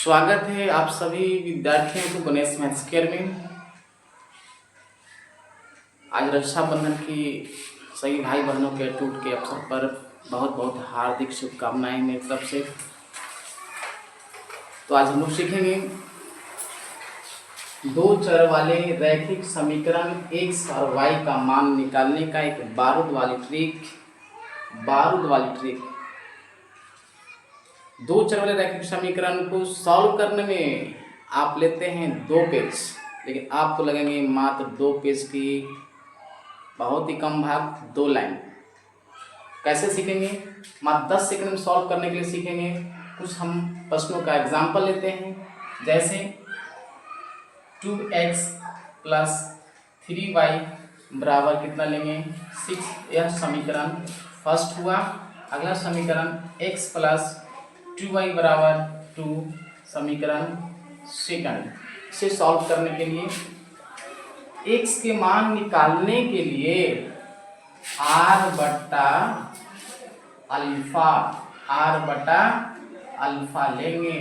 स्वागत है आप सभी विद्यार्थियों को गणेश मैथ्स केयर में। आज रक्षाबंधन की सभी भाई बहनों के अटूट के अवसर पर बहुत बहुत हार्दिक शुभकामनाएं मेरी तरफ से। तो आज हम लोग सीखेंगे दो चर वाले रैखिक समीकरण x और y का मान निकालने का एक बारूद वाली ट्रिक। दो चर वाले रैखिक समीकरण को सॉल्व करने में आप लेते हैं 2 पेज, लेकिन आपको लगेंगे मात्र 2 पेज की बहुत ही कम भाग 2 लाइन। कैसे सीखेंगे? मात्र 10 सेकंड में सॉल्व करने के लिए सीखेंगे। कुछ हम प्रश्नों का एग्जाम्पल लेते हैं, जैसे 2x + 3y बराबर कितना लेंगे 6। यह समीकरण फर्स्ट हुआ। अगला समीकरण x + 2y बराबर 2 समीकरण सेकंड। इसे सॉल्व करने के लिए x के मान निकालने के लिए r बटा अल्फा लेंगे।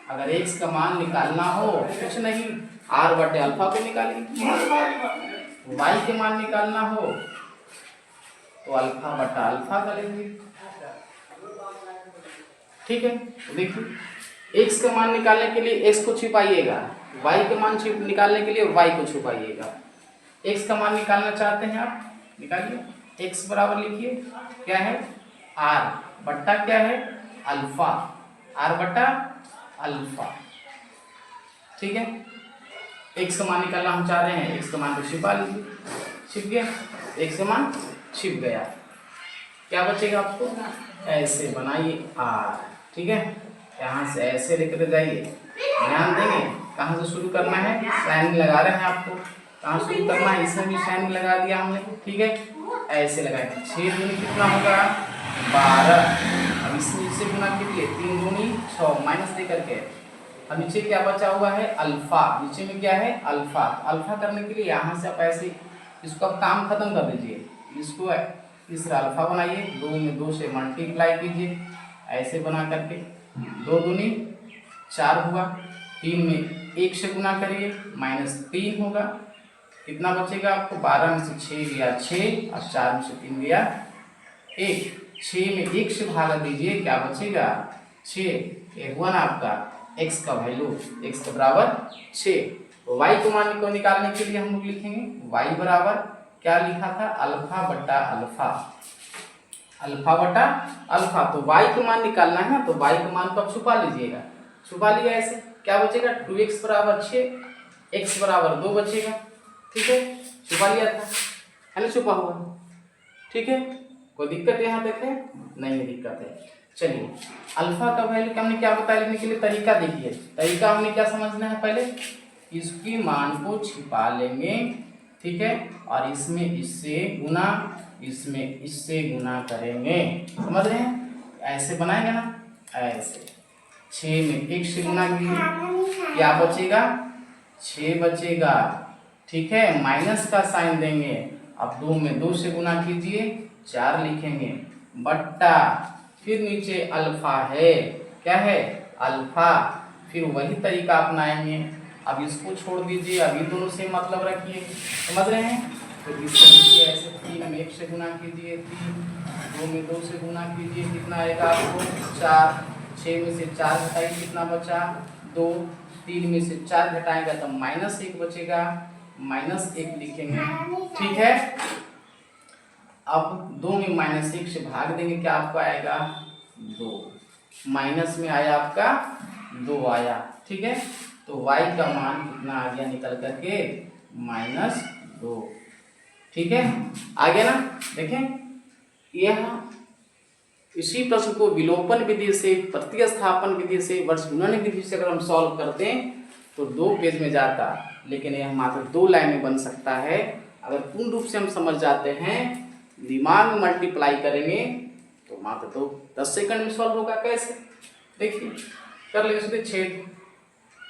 अगर x का मान निकालना हो कुछ नहीं, r बटे अल्फा पे निकालेंगे। y के मान निकालना हो तो अल्फा बटा अल्फा करेंगे। ठीक है, तो देखिए x का मान निकालने के लिए x को छिपाइएगा, y के मान निकालने के लिए y को छुपाइएगा। x का मान निकालना चाहते हैं आप, निकालिए। x बराबर लिखिए क्या है r बट्टा क्या है अल्फा, r बटा अल्फा। ठीक है, x का मान निकालना हम चाह रहे हैं, x का मान को छिपा लीजिए। छिप गया, x का मान छिप गया। क्या बचेगा आपको? ऐसे बनाइए r। ठीक है, यहाँ से ऐसे लेकर जाइए। ध्यान देंगे कहाँ से शुरू करना है, साइन लगा रहे हैं आपको। कहाँ शुरू करना है, इसमें भी साइन लगा दिया हमने। ठीक है, ऐसे लगाए। 6 दूनी कितना होगा 12। अब इससे गुना कीजिए, 3 दूनी 6 माइनस दे करके। अब नीचे क्या बचा हुआ है अल्फा। नीचे में क्या है अल्फा। अल्फा करने के लिए यहाँ से आप ऐसे इसको आप काम खत्म कर दीजिए। इसको तीसरा अल्फा बनाइए, 2 में 2 से मल्टीप्लाई कीजिए ऐसे बना करके। 2 दूनी 4 हुआ, 3 में 1 से गुना करिए -3 होगा। कितना बचेगा आपको? 12 में से 6 गया 6 और 4 में से 3 गया 1। 6 में 1 से भागा दीजिए, क्या बचेगा 6। ये हुआ ना आपका x का वैल्यू, x के बराबर 6। y को मान को निकालने के लिए हम लोग लिखेंगे y बराबर क्या लिखा था अल्फा बटा अल्फा। तो y का मान निकालना है ना, तो y का मान को आप छुपा लीजिएगा। छुपा लिया ऐसे, क्या बचेगा 2x बराबर 6, x बराबर 2 बचेगा। ठीक है, छुपा लिया था, है ना, छुपा हुआ। ठीक है, कोई दिक्कत यहाँ तक है? नहीं दिक्कत है। चलिए, अल्फा का वैल्यू हमने क्या बताया लिखने के लिए? तरीका देखिए। तरीका हमने क्या समझना है, पहले इसकी मान को छिपा लेंगे। ठीक है, और इसमें इससे गुना, इसमें इससे गुना करेंगे। समझ रहे हैं? ऐसे बनाएंगे ना, ऐसे 6 में 1 से गुना कीजिए, क्या बचेगा 6 बचेगा। ठीक है, माइनस का साइन देंगे। अब 2 में 2 से गुना कीजिए 4 लिखेंगे बट्टा, फिर नीचे अल्फा है, क्या है अल्फा। फिर वही तरीका अपनाएंगे। अब इसको छोड़ दीजिए, अभी दोनों से मतलब रखिए। समझ रहे हैं? तो इसको लीजिए ऐसे, 3 में 1 से गुना कीजिए 3, 2 में 2 से गुना कीजिए, कितना आएगा आपको 4। 6 में से 4 घटाइए, कितना बचा 2। 3 में से 4 घटाएगा तो -1 बचेगा, -1 लिखेंगे। ठीक है, अब 2 में -1 से भाग देंगे, क्या आपको आएगा 2। माइनस में आया आपका 2 आया। ठीक है, तो y का मान कितना आ गया निकल करके -2। ठीक है, आ गया ना। देखें, यह इसी प्रश्न को विलोपन विधि से, प्रतिस्थापन विधि से, वर्गगुणन विधि से अगर हम सॉल्व करते हैं तो 2 पेज में जाता, लेकिन यह मात्र 2 लाइन में बन सकता है। अगर पूर्ण रूप से हम समझ जाते हैं, दिमाग में मल्टीप्लाई करेंगे तो मात्र 10 सेकंड में सॉल्व होगा। कैसे? देखिए, कर लेंगे सीधे 6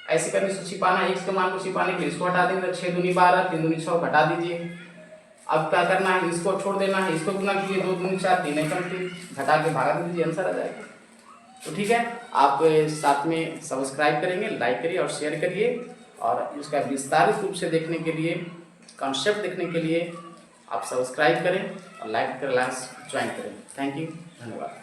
ऐसे करने से छिपाना, x के मान को छिपाने के लिए इसको हटा देंगे, 6 दूनी 12, 3 दूनी 6 घटा दीजिए। अब क्या करना है, इसको छोड़ देना है, इसको गुना कीजिए, 2 दूनी 4, 3 एकम 3, घटा के भागा दीजिए, आंसर आ जाएगा। तो ठीक है, आप साथ में सब्सक्राइब करेंगे, लाइक करिए और शेयर करिए, और इसका विस्तारित रूप से देखने के लिए, कॉन्सेप्ट देखने के लिए आप सब्सक्राइब करें और लाइक क्लास ज्वाइन करें। थैंक यू, धन्यवाद।